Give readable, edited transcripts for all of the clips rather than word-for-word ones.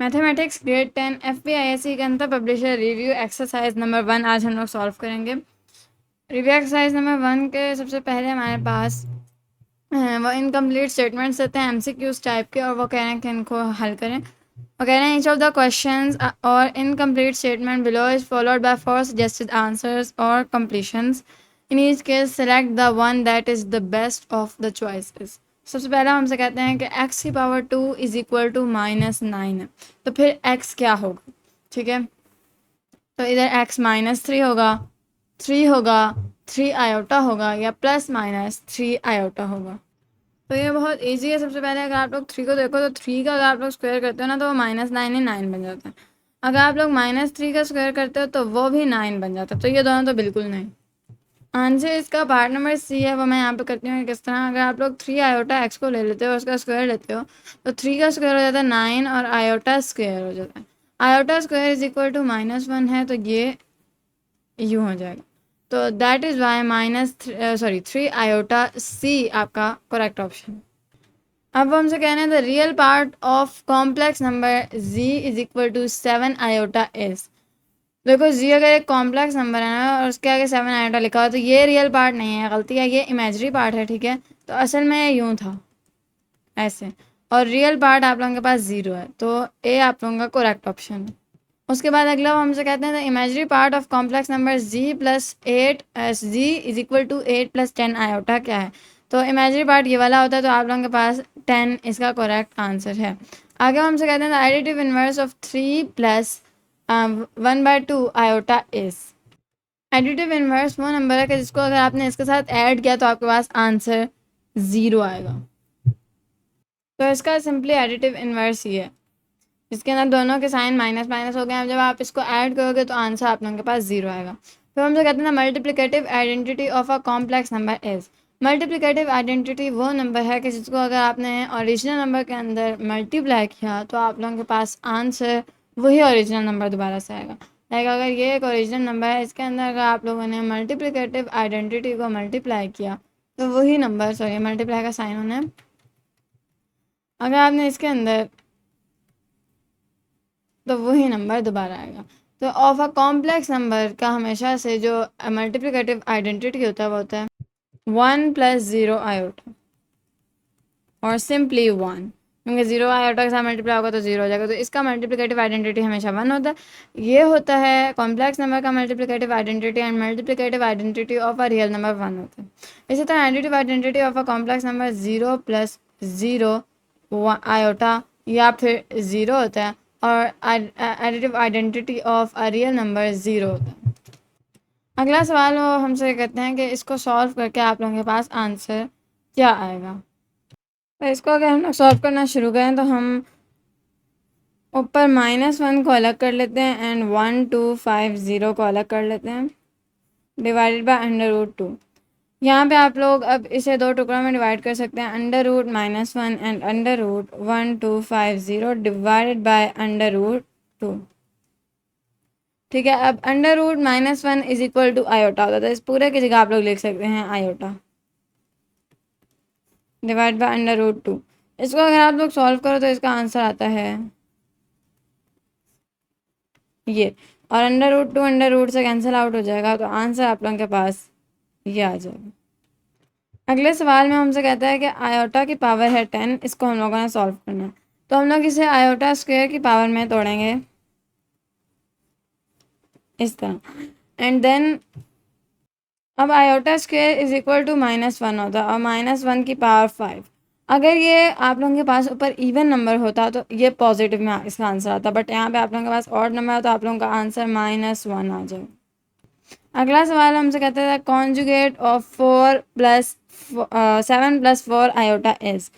Mathematics grade 10 FPISC के अंदर publisher review exercise number 1 आज हम लोग सॉल्व करेंगे। रिव्यू एक्सरसाइज नंबर 1 के सबसे पहले हमारे पास वो इनकम्प्लीट स्टेटमेंट्स देते हैं MCQs टाइप के, और वो कह रहे हैं कि इनको हल करें। वो कह रहे हैं ईच ऑफ द क्वेश्चंस और incomplete statement below is followed by 4 suggested answers और completions. In each case select the one that is the best of the choices. सबसे पहला हमसे कहते हैं कि x की पावर 2 इज इक्वल टू -9 है, तो फिर x क्या होगा। ठीक है, तो इधर x -3 होगा, 3 होगा, 3 आयोटा होगा, या +-3 आयोटा होगा। तो ये बहुत इजी है। सबसे पहले अगर आप लोग 3 को देखो तो 3 का अगर आप लोग स्क्वायर करते हो ना तो वो -9 ही 9 बन जाता है। अगर आप लोग -3 का स्क्वायर करते हो तो वो भी 9 बन जाता है। तो ये दोनों तो बिल्कुल नहीं। आंसर इसका पार्ट नंबर सी है, वो मैं यहाँ पे करती हूँ किस तरह। अगर आप लोग 3 आयोटा एक्स को ले लेते हो, उसका स्क्वायर लेते हो, तो 3 का स्क्वायर हो जाता है 9 और आयोटा स्क्वायर हो जाता है। Iota square is equal to -1 है, तो ये यूँ हो जाएगा। तो that is why 3 iota C आपका करेक्ट ऑप्शन। अब हमसे कहना है the real part of complex number z is equal to 7 iota is. देखो जी अगर एक कॉम्प्लेक्स नंबर है ना और उसके आगे 7 आयोटा लिखा हो तो ये रियल पार्ट नहीं है, गलती है, ये इमेजरी पार्ट है। ठीक है, तो असल में यूँ था ऐसे, और रियल पार्ट आप लोगों के पास 0 है, तो ए आप लोगों का करेक्ट ऑप्शन है। उसके बाद अगला वो हमसे कहते हैं the imagery part of complex number z is equal to 8 + 10 iota क्या है। तो इमेजरी पार्ट ये वाला होता है, तो आप लोगों के पास 10 इसका करेक्ट आंसर है। आगे हम हमसे कहते हैं the additive inverse of 3 + 1/2 iota is. Additive inverse वो नंबर है कि जिसको अगर आपने इसके साथ ऐड किया तो आपके पास आंसर 0 आएगा। तो इसका सिंपली एडिटिव इनवर्स ही है, इसके अंदर दोनों के साइन माइनस माइनस हो गए हैं। जब आप इसको ऐड करोगे तो आंसर आप लोगों के पास 0 आएगा। फिर हम जो कहते हैं ना multiplicative identity of a complex number is. Multiplicative identity वो नंबर है कि जिसको अगर आपने ओरिजिनल नंबर के अंदर मल्टीप्लाई किया तो आप लोगों के पास आंसर वही ओरिजिनल नंबर दोबारा से आएगा। लाइक अगर ये एक ओरिजिनल नंबर है, इसके अंदर अगर आप लोगों ने मल्टीप्लिकेटिव आइडेंटिटी को मल्टीप्लाई किया तो वही नंबर, सॉरी मल्टीप्लाई का साइन होना है, अगर आपने इसके अंदर, तो वही नंबर दोबारा आएगा। तो ऑफ अ कॉम्प्लेक्स नंबर का हमेशा से जो मल्टीप्लिकेटिव आइडेंटिटी होता है वो होता है 1 + 0 आयोटा, और सिंपली 1, क्योंकि 0 आयोटा के साथ मल्टीप्लाई होगा तो 0 हो जाएगा। तो इसका मल्टीप्लिकेटिव आइडेंटिटी हमेशा 1 होता है। ये होता है कॉम्प्लेक्स नंबर का multiplicative identity, and multiplicative identity of a real number 1 होता है। इसी तरह additive identity of a complex number 0 + 0 iota या फिर 0 होता है, और additive identity of a real number 0 होता है। अगला सवाल वो हमसे कहते हैं कि इसको सॉल्व करके आप लोगों के पास आंसर क्या आएगा। तो इसको अगर हम लोग सॉल्व करना शुरू करें तो हम ऊपर -1 को अलग कर लेते हैं एंड 1 2 5 0 को अलग कर लेते हैं, डिवाइडेड बाय √2। यहाँ पे आप लोग अब इसे दो टुकड़ों में डिवाइड कर सकते हैं, √-1 एंड √1 2 5 0 डिवाइडेड बाय √2। ठीक है, अब √-1 इज इक्वल टू आयोटा होता है, इस पूरे की जगह आप लोग लिख सकते हैं आयोटा डिवाइड बाय √2। इसको अगर आप लोग सॉल्व करो तो इसका आंसर आता है ये, और √2 अंडर रूट से कैंसिल आउट हो जाएगा, तो आंसर आप लोगों के पास ये आ जाएगा। अगले सवाल में हमसे कहता है कि आयोटा की पावर है 10, इसको हम लोगों ने सॉल्व करना है। तो हम लोग इसे आयोटा स्क्वायर की पावर में तोड़ेंगे इस तरह, एंड देन अब iota square is equal to -1 होता और -1 की पावर 5। अगर ये आप लोगों के पास ऊपर इवन नंबर होता तो ये पॉजिटिव में इसका आंसर आता, बट यहाँ पे आप लोगों के पास ऑड नंबर है तो आप लोगों का आंसर -1 आ जाए। अगला सवाल हमसे कहते हैं कॉन्जुगेट ऑफ 7 + 4 आयोटा इज।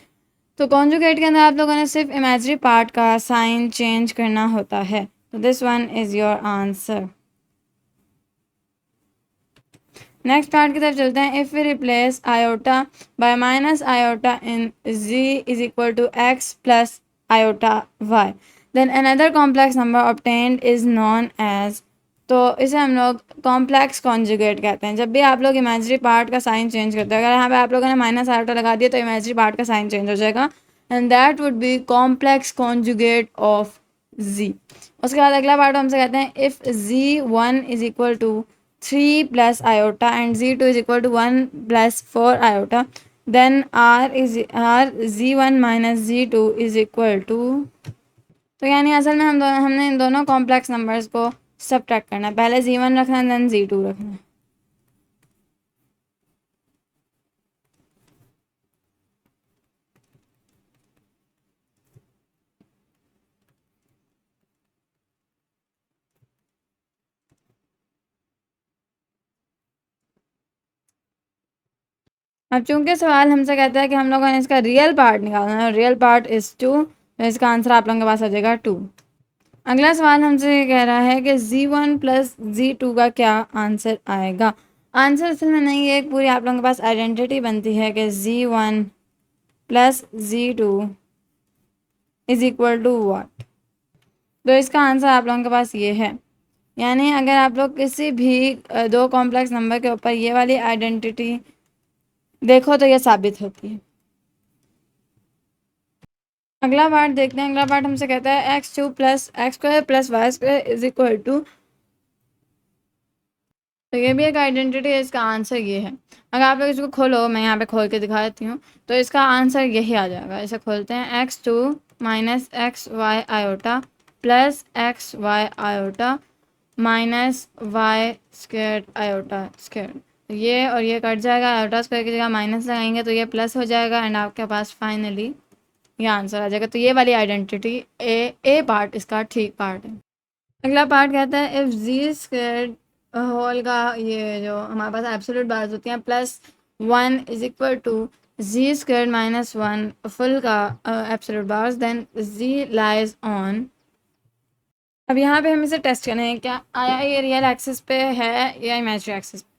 तो कॉन्जुगेट के अंदर आप लोगों ने सिर्फ इमेजरी पार्ट का साइन चेंज करना होता है, तो this one is your answer. Next part की तरफ चलते हैं। If we replace iota by minus iota in z is equal to x plus iota y, then another complex number obtained is known as. तो इसे हम लोग complex conjugate कहते हैं। जब भी आप लोग इमेजरी पार्ट का साइन चेंज करते हैं, अगर यहाँ पे आप लोगों ने माइनस आयोटा लगा दिया तो इमेजरी पार्ट का साइन चेंज हो जाएगा, and that would be complex conjugate of z। उसके बाद अगला पार्ट हमसे कहते हैं if z1 is equal to 3 plus iota and z2 is equal to 1 plus 4 iota then are z1 minus z2 is equal to. तो यानी असल में हमने इन दोनों कॉम्प्लेक्स नंबर्स को सब्ट्रैक्ट करना है। पहले z1 रखना है देन z2 रखना है। अब चूंकि सवाल हमसे कहता है कि हम लोगों ने इसका रियल पार्ट निकालना है, रियल पार्ट इज 2, तो इसका आंसर आप लोगों के पास आ जाएगा 2। अगला सवाल हमसे कह रहा है कि z1 प्लस z2 का क्या आंसर आएगा। आंसर असल में नहीं, ये एक पूरी आप लोगों के पास आइडेंटिटी बनती है कि z1 plus z2 is equal to what. तो इसका आंसर आप लोगों के पास ये है। यानी अगर आप लोग किसी भी दो कॉम्प्लेक्स नंबर के ऊपर ये वाली आइडेंटिटी देखो तो ये साबित होती है। अगला पार्ट देखते हैं। अगला पार्ट हमसे कहता है x2 plus X square plus Y square is equal to. तो ये भी एक आइडेंटिटी है, इसका आंसर ये है। अगर आप लोग इसको खोलो, मैं यहाँ पे खोल के दिखा देती हूँ, तो इसका आंसर यही आ जाएगा। इसे खोलते हैं x2 minus X Y iota plus X Y iota minus Y square iota square. ये और ये कट जाएगा, आयोटा स्क्वायर की जगह माइनस लगाएंगे तो ये प्लस हो जाएगा एंड आपके पास फाइनली ये आंसर आ जाएगा। तो ये वाली आइडेंटिटी ए पार्ट इसका ठीक पार्ट है। अगला पार्ट कहता है इफ जी स्क्वायर होल का ये जो हमारे पास एब्सोल्यूट बार्स होती हैं plus 1 is equal to z square minus 1 full का absolute bars then z lies on. अब यहाँ पे हम इसे टेस्ट करें हैं क्या आया ये रियल एक्सिस पे है या इमेजिनरी एक्सिस पे।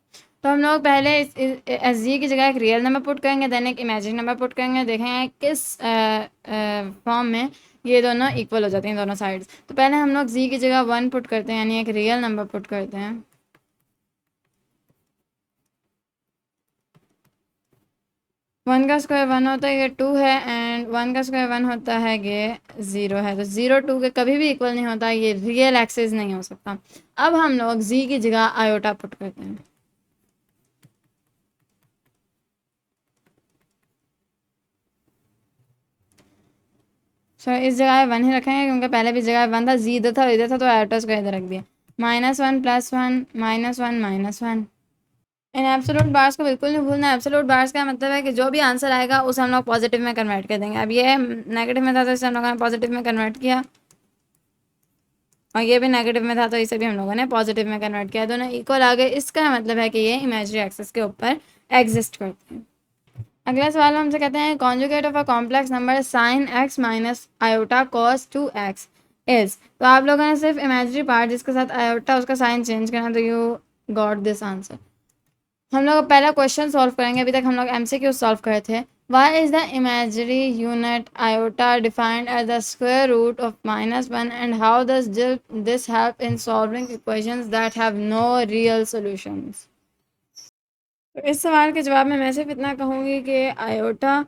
तो हम लोग पहले एस जी की जगह एक रियल नंबर पुट करेंगे देन एक इमेजिनरी नंबर पुट करेंगे, देखेंगे किस फॉर्म में ये दोनों इक्वल हो जाते हैं दोनों साइड्स। तो पहले हम लोग जी की जगह 1 पुट करते हैं, यानी एक रियल नंबर पुट करते हैं। वन का स्क्वायर 1 होता है, ये 2 है एंड 1 का स्क्वायर 1 होता है, ये 0 है। तो 0 2 के कभी भी इक्वल नहीं होता, ये रियल एक्सिस नहीं हो सकता। अब हम लोग जी की जगह आयोटा पुट करते हैं। इस जगह 1 ही रखेंगे क्योंकि पहले भी जगह 1 था, जी इधर था इधर था, तो आयोटा स्क्वायर इधर रख दिया। -1 +1 -1 -1। इन एब्सोल्यूट बार्स को बिल्कुल नहीं भूलना। एब्सोल्यूट बार्स का मतलब है कि जो भी आंसर आएगा उसे हम लोग पॉजिटिव में कन्वर्ट कर देंगे। अब ये नेगेटिव में था तो इसे हम लोगों ने पॉजिटिव में कन्वर्ट किया, और ये भी नेगेटिव में था तो इसे भी हम लोगों ने पॉजिटिव में कन्वर्ट किया। दोनों इक्वल आ गए, इसका मतलब है कि ये इमेजिनरी एक्सिस के ऊपर एग्जिस्ट करते हैं। अगला सवाल हमसे कहते हैं conjugate of a complex number sine x minus iota cos 2x is. तो आप लोगों ने सिर्फ इमेजिनरी पार्ट जिसके साथ आयोटा उसका साइन चेंज करना, तो यू गॉट दिस आंसर। हम लोग पहला क्वेश्चन सॉल्व करेंगे। अभी तक हम लोग एमसीक्यू सॉल्व करे थे। Why is the imaginary unit iota defined as the square root of -1 and how does this help in solving equations that have no real solutions. तो इस सवाल के जवाब में मैं सिर्फ इतना कहूँगी कि आयोटा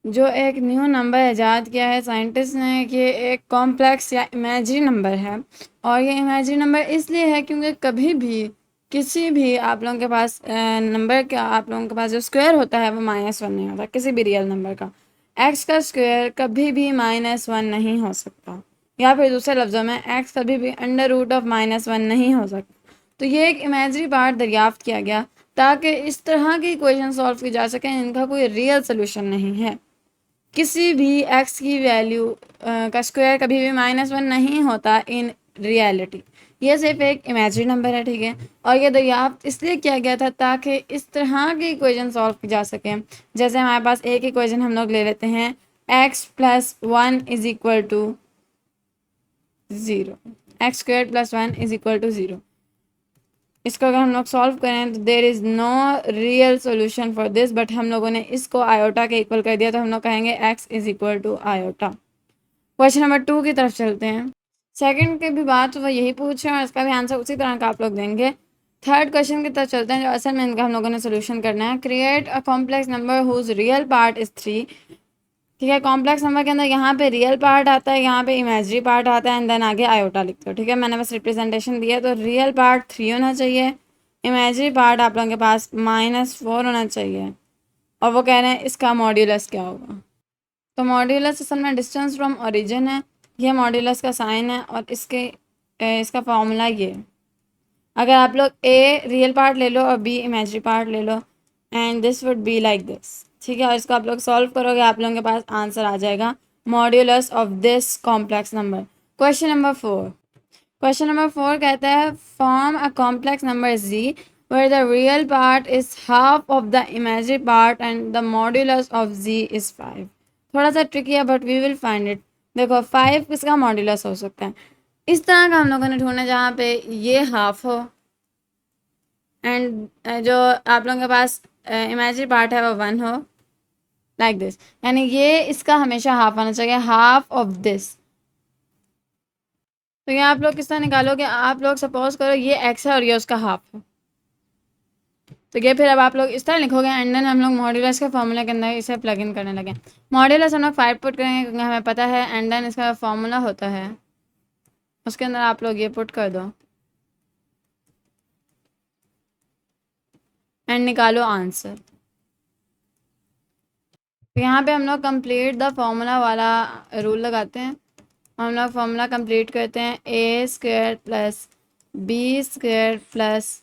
जो एक न्यू नंबर ईजाद किया है साइंटिस्ट ने, कि एक कॉम्प्लेक्स या इमेजिनरी नंबर है। और ये इमेजिनरी नंबर इसलिए है क्योंकि कभी भी किसी भी आप लोगों के पास नंबर का, आप लोगों के पास जो स्क्वायर होता है वो -1 नहीं होता किसी भी रियल नंबर का। एक्स का स्क्वायर कभी भी -1 नहीं हो सकता, या फिर दूसरे लफ्ज़ों में एक्स कभी भी अंडर रूट ऑफ -1 नहीं हो सकता। तो ये एक इमेजिनरी पार्ट दरियाफ्त किया गया ताकि इस तरह की इक्वेशन सॉल्व की जा सकें इनका कोई रियल सोल्यूशन नहीं है। किसी भी एक्स की वैल्यू का स्क्वायर कभी भी -1 नहीं होता इन रियलिटी। ये सिर्फ एक इमेजिनरी नंबर है, ठीक है। और ये दरियाफ्त इसलिए किया गया था ताकि इस तरह की इक्वेशन सॉल्व की जा सके। जैसे हमारे पास एक इक्वेशन हम लोग ले लेते हैं x + 1 is equal to 0, X square + 1 is equal to 0। इसको अगर हम लोग सॉल्व करें तो there is no real solution for this, but हम लोगों ने इसको आयोटा के इक्वल कर दिया तो हम लोग कहेंगे x is equal to iota. Question number 2 की तरफ चलते हैं। सेकंड की भी बात तो वो यही पूछे और इसका भी आंसर उसी तरह का आप लोग देंगे। थर्ड क्वेश्चन की तरफ चलते हैं जो असल में इनका हम लोगों ने सोल्यूशन करना है। Create a complex number whose real part is 3 ठीक है। कॉम्प्लेक्स नंबर के अंदर यहाँ पे रियल पार्ट आता है, यहाँ पे इमेजरी पार्ट आता है, एंड देन आगे आयोटा लिखते हो। ठीक है, मैंने बस रिप्रेजेंटेशन दिया। तो रियल पार्ट 3 होना चाहिए, इमेजरी पार्ट आप लोगों के पास -4 होना चाहिए, और वो कह रहे हैं इसका मॉड्यूलस क्या होगा। तो मॉड्यूलस असल में डिस्टेंस फ्रॉम ओरिजिन है, ये मॉड्यूलस का साइन है, और इसका फॉर्मूला ये। अगर आप लोग ए रियल पार्ट ले लो और बी इमेजरी पार्ट ले लो, and this would be like this. ठीक है, और इसको आप लोग सॉल्व करोगे, आप लोगों के पास आंसर आ जाएगा modulus of this complex number. Question number 4। Question number 4 कहता है form a complex number z where the real part is half of the imaginary part and the modulus of z is 5। थोड़ा सा tricky है but we will find it. देखो 5 किसका modulus हो सकता है, इस तरह का हम लोगों ने ढूंढना जहाँ पे ये हाफ हो एंड जो आप लोगों के पास इमेजिनरी पार्ट है वो 1 हो, लाइक दिस। यानी ये इसका हमेशा हाफ आना चाहिए, हाफ ऑफ दिस। तो ये आप लोग किस तरह निकालोगे, आप लोग सपोज करो ये एक्स है और ये उसका हाफ है, तो ये फिर अब आप लोग इस तरह लिखोगे, एंड देन हम लोग मॉड्यूलस के फॉर्मूला के अंदर इसे प्लग इन करने लगे। मॉड्यूलस हम लोग 5 पुट करेंगे क्योंकि हमें पता है, एंड देन इसका फॉर्मूला होता है, उसके अंदर आप लोग ये पुट कर दो एंड निकालो आंसर। तो यहाँ पे हम लोग कंप्लीट द फॉर्मूला वाला रूल लगाते हैं, हम लोग फॉर्मूला कंप्लीट करते हैं। A square plus b square plus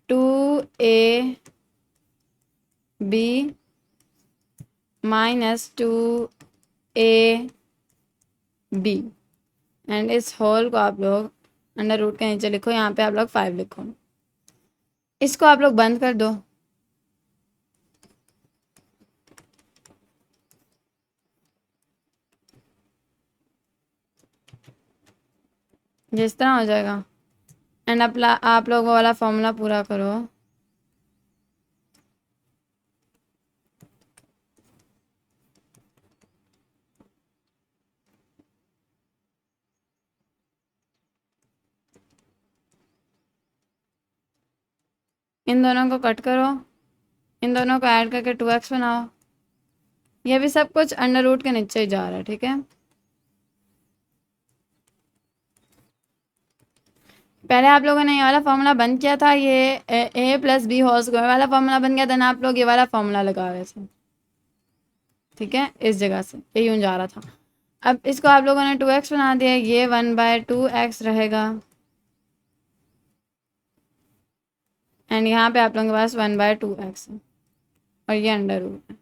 2ab minus 2ab, and इस होल को आप लोग अंडर रूट के नीचे लिखो, यहाँ पे आप लोग 5 लिखो, इसको आप लोग बंद कर दो। जिस तरह हो जाएगा, एंड आप लोग वो वाला फॉर्मूला पूरा करो। इन दोनों को कट करो, इन दोनों को ऐड करके 2x बनाओ। ये भी सब कुछ अंडर रूट के नीचे ही जा रहा है। ठीक है, पहले आप लोगों ने ये वाला फॉर्मूला बंद किया था, ये a plus B whole square वाला फॉर्मूला बन गया, देन आप लोग ये वाला फॉर्मूला लगा रहे थे। ठीक है, इस जगह से ये यूं जा रहा था। अब इसको आप लोगों ने 2x बना दिया, ये 1/2x रहेगा, एंड यहाँ पे आप लोगों के पास 1/2x है, और ये अंडर रूट है।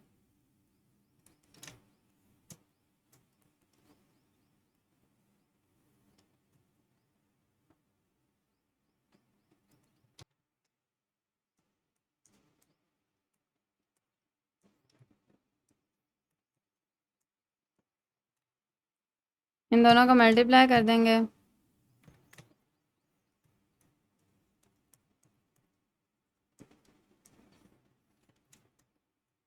इन दोनों को मल्टीप्लाई कर देंगे,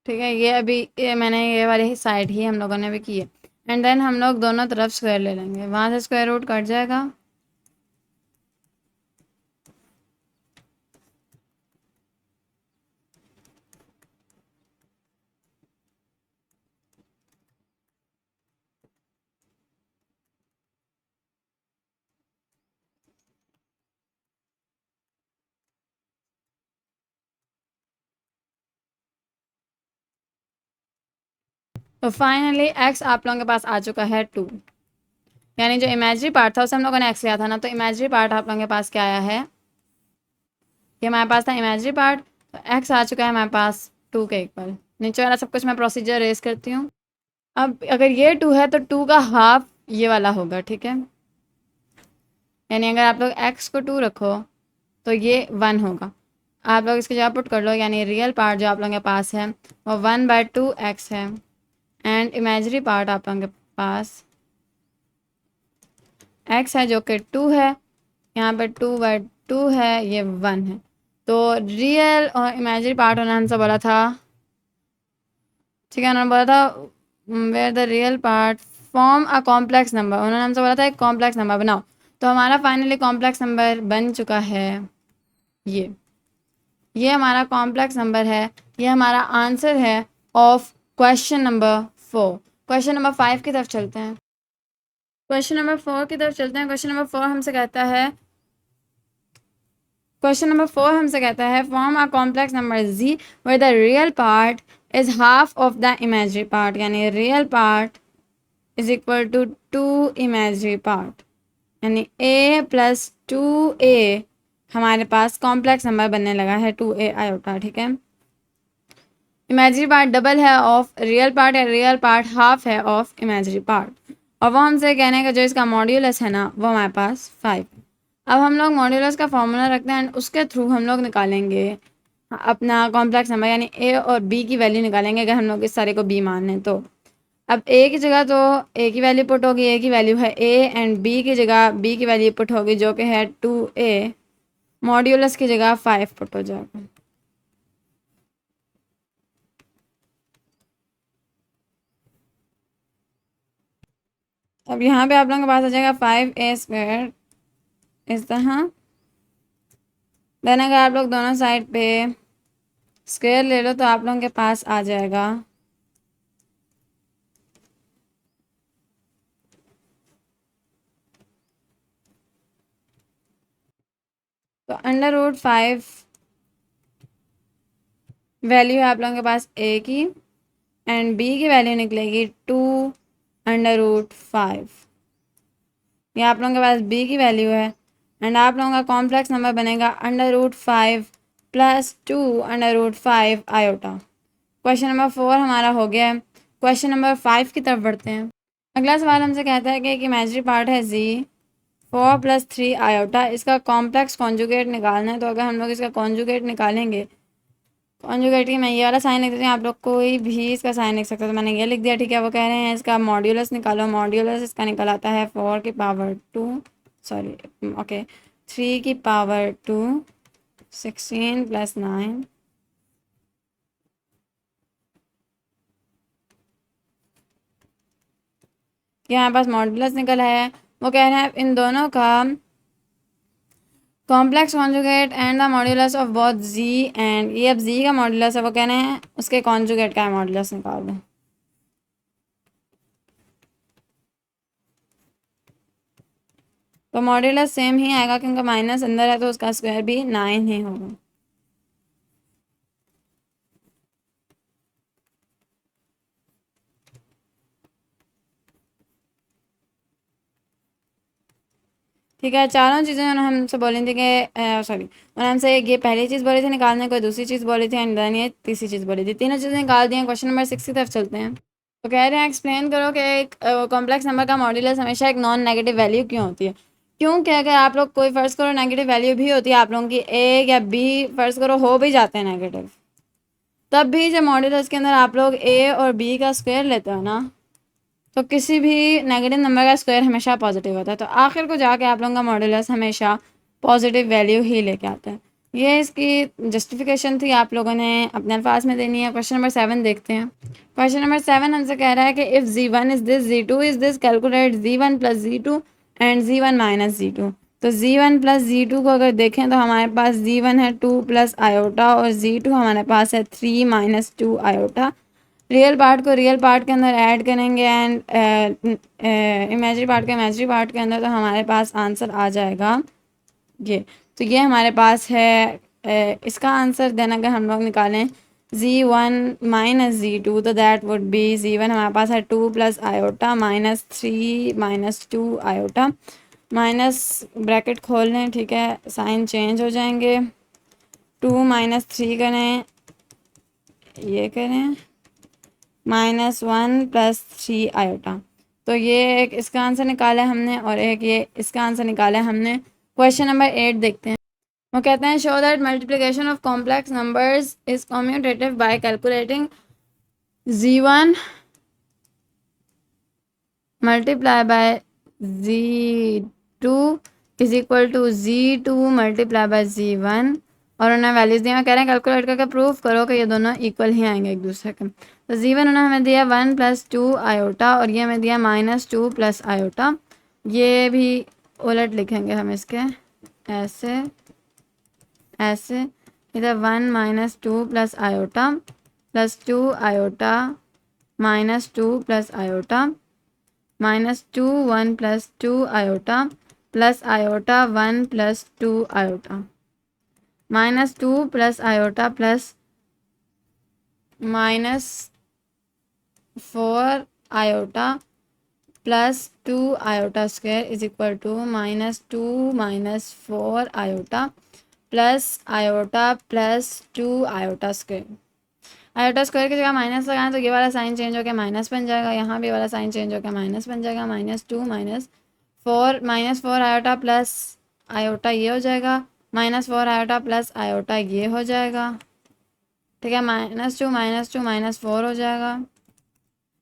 ठीक है। ये अभी मैंने ये वाली साइड ही हम लोगों ने भी की है, एंड देन हम लोग दोनों तरफ स्क्वायर ले लेंगे, वहाँ से स्क्वायर रूट कट जाएगा, तो फाइनली x आप लोगों के पास आ चुका है 2। यानी जो इमेजरी पार्ट था उसे हम लोगों ने x लिया था ना, तो इमेजरी पार्ट आप लोगों के पास क्या आया है, ये हमारे पास था इमेजरी पार्ट, तो x आ चुका है हमारे पास 2 के इक्वल। नीचे वाला सब कुछ मैं प्रोसीजर रेस करती हूँ। अब अगर ये 2 है तो 2 का हाफ ये वाला होगा। ठीक है, यानी अगर आप लोग x को 2 रखो तो ये 1 होगा, आप लोग इसकी जगह पुट कर लो, यानी रियल पार्ट जो आप लोगों के पास है वो 1/2x है, एंड इमेजरी पार्ट आप लोगों के पास x है जो कि 2 है, यहाँ पर 2/2 है, ये 1 है। तो रियल और इमेजरी पार्ट उन्होंने हमसे बोला था, ठीक है, उन्होंने बोला था where the real part form a complex number, उन्होंने हमसे बोला था एक कॉम्प्लेक्स नंबर बनाओ। तो हमारा फाइनली कॉम्प्लेक्स नंबर बन चुका है ये। ये हमारा कॉम्प्लेक्स नंबर है, ये हमारा आंसर है of question number 4। Question number 5 की तरफ चलते हैं। क्वेश्चन नंबर 4 की तरफ चलते हैं। क्वेश्चन नंबर 4 हमसे कहता है form a complex number z where the real part is half of the imaginary part, यानी real part is equal to 2 imaginary part, यानी a प्लस 2a हमारे पास कॉम्प्लेक्स नंबर बनने लगा है 2a आयोटा। ठीक है, इमेजरी पार्ट डबल है of real part, या रियल पार्ट हाफ है ऑफ इमेजरी पार्ट, और वो हमसे कहने का जो इसका मॉड्यूलस है ना वो हमारे पास 5। अब हम लोग मॉड्यूलस का फॉर्मूला रखते हैं एंड उसके थ्रू हम लोग निकालेंगे अपना कॉम्प्लेक्स नंबर, यानी ए और बी की वैल्यू निकालेंगे अगर हम लोग इस सारे को बी मान लें तो। अब ए की जगह तो ए की वैल्यू पुट होगी, ए की वैल्यू है ए, एंड बी की जगह बी की वैल्यू पुट होगी जो कि है 2a, मॉड्यूलस की जगह 5 पुट हो जाएगा। अब यहाँ पे आप लोगों के पास आ जाएगा 5a² इस तरह। देन अगर आप लोग दोनों साइड पे स्क्वायर ले लो तो आप लोगों के पास आ जाएगा तो √5 वैल्यू है आप लोगों के पास a की, एंड b की वैल्यू निकलेगी 2√5। ये आप लोगों के पास b की वैल्यू है, एंड आप लोगों का कॉम्प्लेक्स नंबर बनेगा √5 प्लस 2√5 आयोटा। क्वेश्चन नंबर 4 हमारा हो गया है। क्वेश्चन नंबर 5 की तरफ बढ़ते हैं। अगला सवाल हमसे कहता है कि एक इमेजिनरी पार्ट है z 4 + 3 आयोटा, इसका कॉम्प्लेक्स कॉन्जुगेट निकालना है। तो अगर हम लोग इसका कॉन्जुगेट निकालेंगे, कॉन्जुगेट की मैं ये वाला साइन लिख देती हूँ, आप लोग कोई भी इसका साइन लिख सकते हो, तो मैंने ये लिख दिया। ठीक है, वो कह रहे हैं इसका मॉड्यूलस निकालो। मॉड्यूलस इसका निकल आता है 4 की पावर 2 सॉरी ओके 3 की पावर 2 16 + 9 ये हमारे पास मॉड्यूलस निकल है। वो कह रहे हैं इन दोनों का complex conjugate and the modulus of both z, and ये अब z का मॉड्यूलस है, वो कह रहे हैं उसके कॉन्जुगेट का मॉड्यूलस निकाल दो। तो मॉड्यूलस सेम ही आएगा क्योंकि माइनस अंदर है तो उसका स्क्वायर भी 9 ही होगा। ठीक है, चारों चीज़ें उन्होंने हमसे बोली थी कि सॉरी उन्होंने हमसे ये पहली चीज़ बोली थी निकालने को, दूसरी चीज़ बोली थी एंड देन ये तीसरी चीज़ बोली थी। तीनों चीज़ें निकाल दी हैं। क्वेश्चन नंबर 6 की तरफ चलते हैं। तो कह रहे हैं एक्सप्लेन करो कि एक कॉम्प्लेक्स नंबर का मॉड्यूलस हमेशा एक नॉन नेगेटिव वैल्यू क्यों होती है। क्योंकि अगर आप लोग कोई फ़र्ज़ करो नेगेटिव वैल्यू भी होती है, आप लोगों की ए या बी फ़र्ज़ करो हो भी जाते हैं नेगेटिव, तब भी जब मॉड्यूलस के अंदर आप लोग ए और बी का स्क्वायर लेते हो ना, तो किसी भी नेगेटिव नंबर का स्क्वायर हमेशा पॉजिटिव होता है। तो आखिर को जाके आप लोगों का मॉड्यूलस हमेशा पॉजिटिव वैल्यू ही लेके आता है। ये इसकी जस्टिफिकेशन थी, आप लोगों ने अपने अल्फाज में देनी है। क्वेश्चन नंबर 7 देखते हैं। क्वेश्चन नंबर 7 हमसे कह रहा है कि if z1 is this z2 is this calculate z1 + z2 and z1 - z2। तो z1 + z2 को अगर देखें तो हमारे पास z1 है 2 + आयोटा और z2 हमारे पास है 3 - 2 आयोटा। रियल पार्ट को रियल पार्ट के अंदर ऐड करेंगे एंड इमेजिनरी पार्ट को इमेजिनरी पार्ट के अंदर, तो हमारे पास आंसर आ जाएगा ये। तो ये हमारे पास है इसका आंसर। देन अगर हम लोग निकालें z1 - z2 तो दैट वुड बी z1 हमारे पास है 2 + आयोटा -3 - 2 आयोटा, माइनस ब्रैकेट खोल लें। ठीक है, साइन चेंज हो जाएंगे। 2 - 3 करें, ये करें -1 + 3 आयोटा। तो ये एक इसका आंसर निकाला है हमने और एक ये इसका आंसर निकाला है हमने। क्वेश्चन नंबर 8 देखते हैं। वो कहते हैं show that multiplication of complex numbers is commutative by calculating z1 multiply by z2 is equal to z2 multiply by z1, और उन्हें वैल्यूज दिया। कह रहे हैं कैलकुलेट करके प्रूफ करो कि ये दोनों इक्वल ही आएंगे एक दूसरे के। तो z1 उन्होंने हमें दिया 1 + 2 आयोटा और ये हमें दिया -2 + आयोटा। ये भी उलट लिखेंगे हम इसके, ऐसे ऐसे इधर 1 minus 2 plus iota plus 2 iota minus 2 plus iota minus 2 1 plus 2 iota plus iota 1 plus 2 iota minus 2 plus iota plus minus 4 iota plus 2 iota square is equal to minus 2 minus 4 iota plus iota plus 2 iota square. Iota square की जगह minus लगाएं तो ये वाला sign change होकर minus बन जाएगा, यहाँ भी वाला साइन चेंज होकर माइनस बन जाएगा। -2 minus four iota plus iota ये हो जाएगा, -4 आयोटा प्लस आयोटा ये हो जाएगा। ठीक है, -2 माइनस 4 हो जाएगा,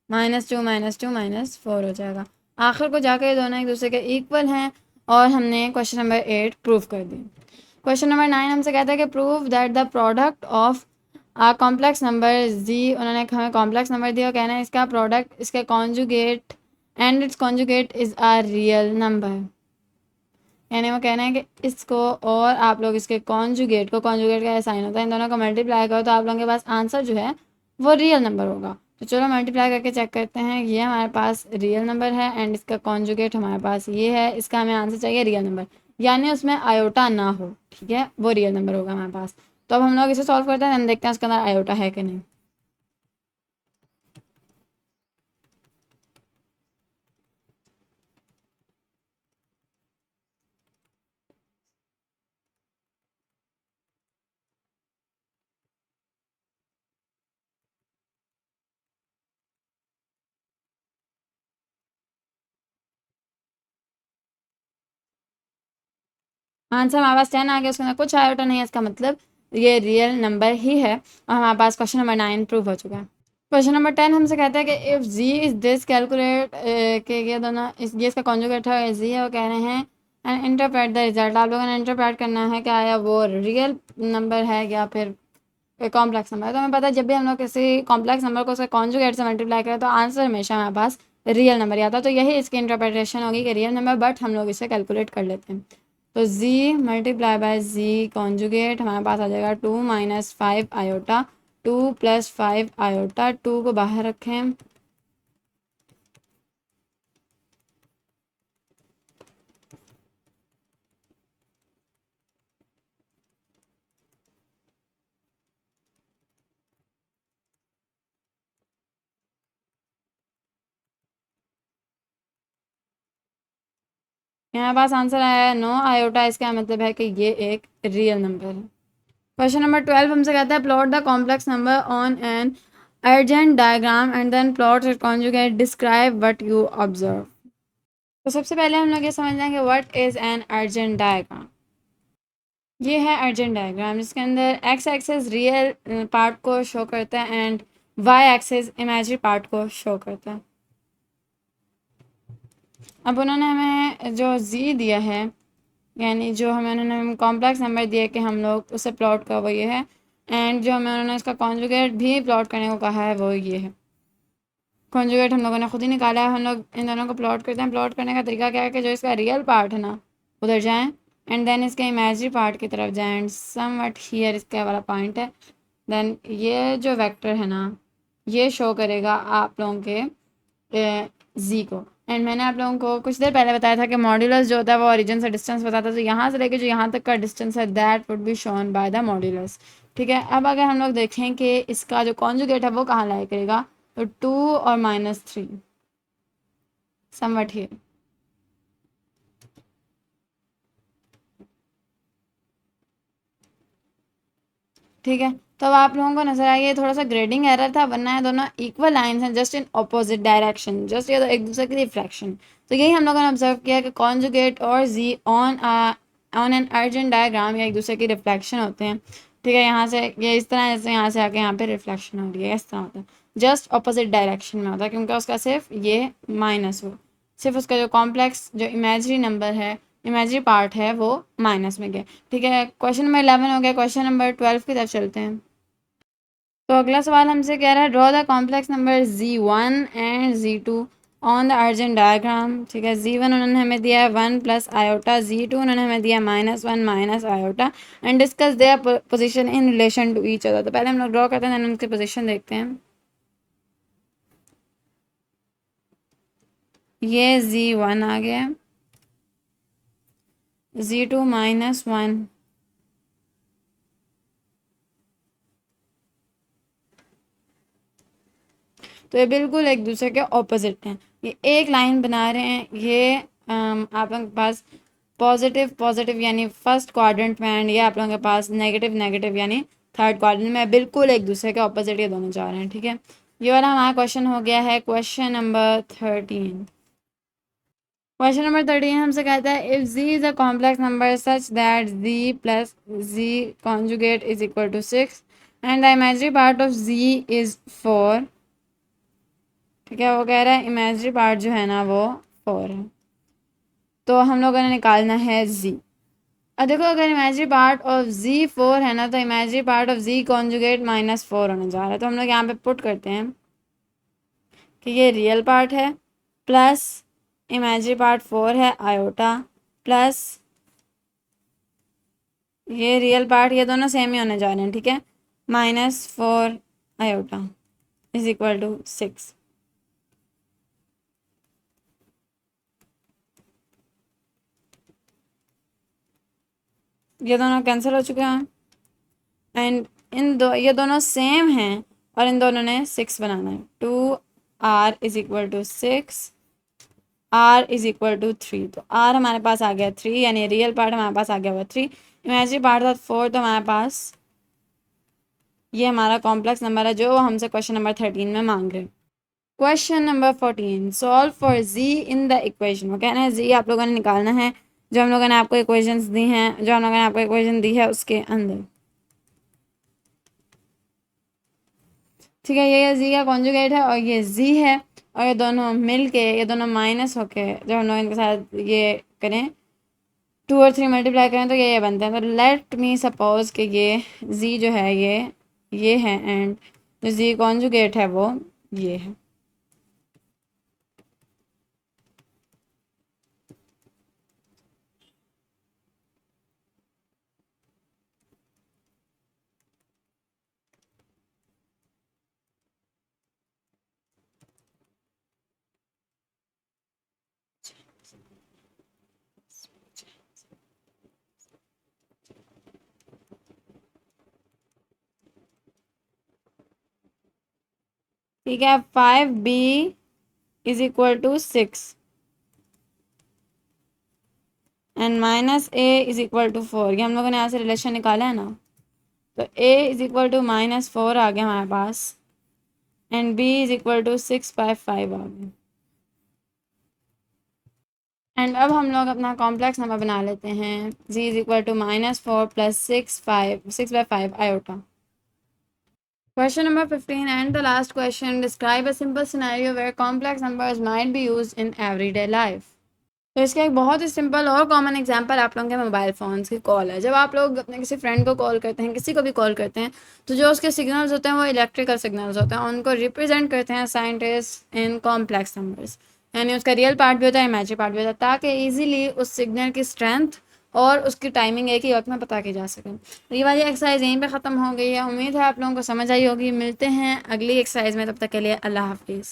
-2 माइनस 4 हो जाएगा। आखिर को जाकर ये दोनों एक दूसरे के इक्वल हैं और हमने क्वेश्चन नंबर 8 प्रूव कर दिया। क्वेश्चन नंबर 9 हमसे कहता है कि prove that the product of complex number z, उन्होंने हमें कॉम्प्लेक्स नंबर दिया, कहना है इसका प्रोडक्ट इसके conjugate and it's conjugate is a real number. यानी वो कहना है कि इसको और आप लोग इसके कॉन्जुगेट को, कॉन्जुगेट का साइन होता है, इन दोनों को मल्टीप्लाई करो तो आप लोगों के पास आंसर जो है वो रियल नंबर होगा। तो चलो मल्टीप्लाई करके चेक करते हैं। ये हमारे पास रियल नंबर है एंड इसका कॉन्जुगेट हमारे पास ये है, इसका हमें आंसर चाहिए रियल नंबर, यानी उसमें आयोटा ना हो। ठीक है, वो रियल नंबर होगा हमारे पास। तो अब हम लोग इसे सॉल्व करते हैं, हम देखते हैं उसके अंदर आयोटा है कि नहीं। आंसर हमारे पास 10 आ गया, उसके अंदर कुछ आयोटा नहीं है, इसका मतलब ये रियल नंबर ही है और हमारे पास क्वेश्चन नंबर 9 प्रूव हो चुका है। क्वेश्चन नंबर 10 हमसे कहता है कि if z is this calculate के ये दोनों ये इसका कॉन्जुगेट है जी है, वो कह रहे हैं एंड इंटरप्रेट द रिजल्ट। आप लोगों ने इंटरप्रेट करना है कि आया वो रियल नंबर है या फिर कॉम्प्लेक्स नंबर है। तो हमें पता है जब भी हम लोग किसी कॉम्प्लेक्स नंबर को उसके कॉन्जुगेट से मल्टीप्लाई करें तो आंसर हमेशा हमारे पास रियल नंबर आता है। तो यही इसकी इंटरप्रिटेशन होगी कि रियल नंबर, बट हम लोग इसे कैलकुलेट कर लेते हैं। तो z multiply by z conjugate हमारे पास आ जाएगा 2 माइनस 5 आयोटा 2 प्लस 5 आयोटा, 2 को बाहर रखें, यहाँ पास आंसर आया है 9 आयोटा। इसका मतलब है कि ये एक रियल नंबर है। क्वेश्चन नंबर 12 हमसे कहता है plot the complex number on an Argand diagram and then plot it conjugate, describe what you observe. तो सबसे पहले हम लोग ये समझ लेंगे what is an Argand diagram. ये है अर्जेंट डायग्राम जिसके अंदर एक्स एक्सेस रियल पार्ट को शो करता है and y axis imaginary part को शो करता है। अब उन्होंने हमें जो जी दिया है, यानी जो हमें उन्होंने कॉम्प्लेक्स नंबर दिया कि हम लोग उसे प्लॉट का वो ये है, एंड जो हमें उन्होंने इसका कॉन्जुगेट भी प्लॉट करने को कहा है वो ये है। कॉन्जुगेट हम लोगों ने खुद ही निकाला है, हम लोग इन दोनों को प्लॉट करते हैं। प्लॉट करने का तरीका क्या है कि जो इसका रियल पार्ट है ना उधर जाएं एंड देन इसके इमेजिनरी पार्ट की तरफ जाएं एंड सम वट हियर इसका वाला पॉइंट है, देन ये जो वेक्टर है ना ये शो करेगा आप लोगों के जी को। एंड मैंने आप लोगों को कुछ देर पहले बताया था कि मॉड्यूलस जो होता है वो ओरिजिन से डिस्टेंस बताता है, तो यहाँ से लेके जो यहाँ तक का डिस्टेंस है that would be shown by the modulus. ठीक है, अब अगर हम लोग देखें कि इसका जो कॉन्जुगेट है वो कहाँ लाई करेगा, तो 2 और -3 समवट हियर। ठीक है, तो अब आप लोगों को नजर आइए ये थोड़ा सा ग्रेडिंग एरर था, वरना ये दोनों इक्वल लाइंस हैं just in opposite direction, just ये तो एक दूसरे की रिफ्लेक्शन। तो यही हम लोगों ने ऑब्जर्व किया कि कॉन्जुगेट और जी ऑन एन अर्जेंट डायग्राम या एक दूसरे की रिफ्लेक्शन होते हैं। ठीक है, यहाँ से ये इस तरह, जैसे यहाँ से आके यहाँ पे रिफ्लेक्शन हो रही है, इस तरह होता है, जस्ट ऑपोजिट डायरेक्शन में होता है, क्योंकि उसका सिर्फ ये माइनस हो, सिर्फ उसका जो कॉम्प्लेक्स जो इमेजिनरी नंबर है, इमेजिनरी पार्ट है वो माइनस में गया। ठीक है, क्वेश्चन नंबर 11 हो गया। क्वेश्चन नंबर 12 की तरफ चलते हैं। तो अगला सवाल हमसे कह रहा है draw the complex number Z1 and Z2 on the urgent diagram, ठीक है। Z1 उन्होंने हमें दिया है 1 प्लस आयोटा, Z2 उन्होंने हमें दिया -1 minus iota, and discuss their position in relation to each other. तो पहले हम लोग ड्रॉ करते हैं, देन उनकी पोजीशन देखते हैं। ये Z1 आ गया, Z2 -1, तो ये बिल्कुल एक दूसरे के ऑपोजिट हैं। ये एक लाइन बना रहे हैं, ये आप लोगों के पास पॉजिटिव पॉजिटिव यानी फर्स्ट क्वाड्रेंट में, एंड ये आप लोगों के पास नेगेटिव नेगेटिव यानी थर्ड क्वाड्रेंट में, बिल्कुल एक दूसरे के ऑपोजिट ये दोनों जा रहे हैं, ठीक है। ये वाला हमारा क्वेश्चन हो गया है क्वेश्चन नंबर 13। क्वेश्चन नंबर 13 हमसे कहता है if z is a complex number such that z plus z conjugate is equal to 6 and the imaginary part of z is 4, ठीक है। वो कह रहा है इमेजिनरी पार्ट जो है ना वो 4 है, तो हम लोगों ने निकालना है z। अब देखो अगर इमेजिनरी पार्ट ऑफ z 4 है ना, तो imaginary part of z conjugate -4 होने जा रहा है। तो हम लोग यहाँ पे पुट करते हैं कि ये रियल पार्ट है प्लस इमेजिनरी पार्ट 4 है आयोटा, प्लस ये रियल पार्ट, ये दोनों सेम ही होने जा रहे हैं, ठीक है। -4 आयोटा इज इक्वल टू 6। ये दोनों कैंसिल हो चुके हैं, एंड ये दोनों सेम हैं, और इन दोनों ने 6 बनाना है। 2r is equal to 6, r is equal to 3। तो r हमारे पास आ गया 3, यानी रियल पार्ट हमारे पास आ गया हुआ 3, इमेजिनरी पार्ट था 4, तो हमारे पास ये हमारा कॉम्प्लेक्स नंबर है जो हमसे क्वेश्चन नंबर 13 में मांग रहे हैं। Question number 14, solve for z in the equation. वो कहना है z आप लोगों ने निकालना है जो हम लोगों ने आपको इक्वेशंस दी हैं, जो हम लोगों ने आपको इक्वेशन दी है उसके अंदर, ठीक है। ये z का कॉन्जुगेट है और ये z है, और ये दोनों मिल के, ये दोनों माइनस होके जब हम लोग इनके साथ ये करें 2 और 3 मल्टीप्लाई करें तो ये बनते हैं। तो लेट मी सपोज कि ये z जो है ये है, एंड जो z कॉन्जुगेट है वो ये है। ठीक है, 5b is equal to 6 and -a is equal to 4। ये हम लोगों ने यहाँ से रिलेशन निकाला है ना, तो a इज इक्वल टू -4 आ गया हमारे पास, and b is equal to 6/5 आ गया। एंड अब हम लोग अपना कॉम्प्लेक्स नंबर बना लेते हैं, z is equal to -4 plus 6/5 iota. Question number 15 and the last question, describe a simple scenario where complex numbers might be used in everyday life। तो इसका एक बहुत ही सिंपल और कॉमन एग्जांपल आप लोगों के मोबाइल फ़ोन्स की कॉल है। जब आप लोग अपने किसी फ्रेंड को कॉल करते हैं, किसी को भी कॉल करते हैं, तो जो उसके सिग्नल्स होते हैं वो इलेक्ट्रिकल सिग्नल्स होते हैं, उनको रिप्रेजेंट करते हैं साइंटिस्ट इन कॉम्प्लेक्स नंबर्स, यानी उसका रियल पार्ट भी होता है, इमेजिनरी पार्ट भी होता है, ताकि ईजिली उस सिग्नल की स्ट्रेंथ और उसकी टाइमिंग एक ही वक्त में पता की जा सके। तो ये वाली एक्सरसाइज यहीं पे ख़त्म हो गई है। उम्मीद है आप लोगों को समझ आई होगी। मिलते हैं अगली एक्सरसाइज में, तब तक के लिए अल्लाह हाफिज़।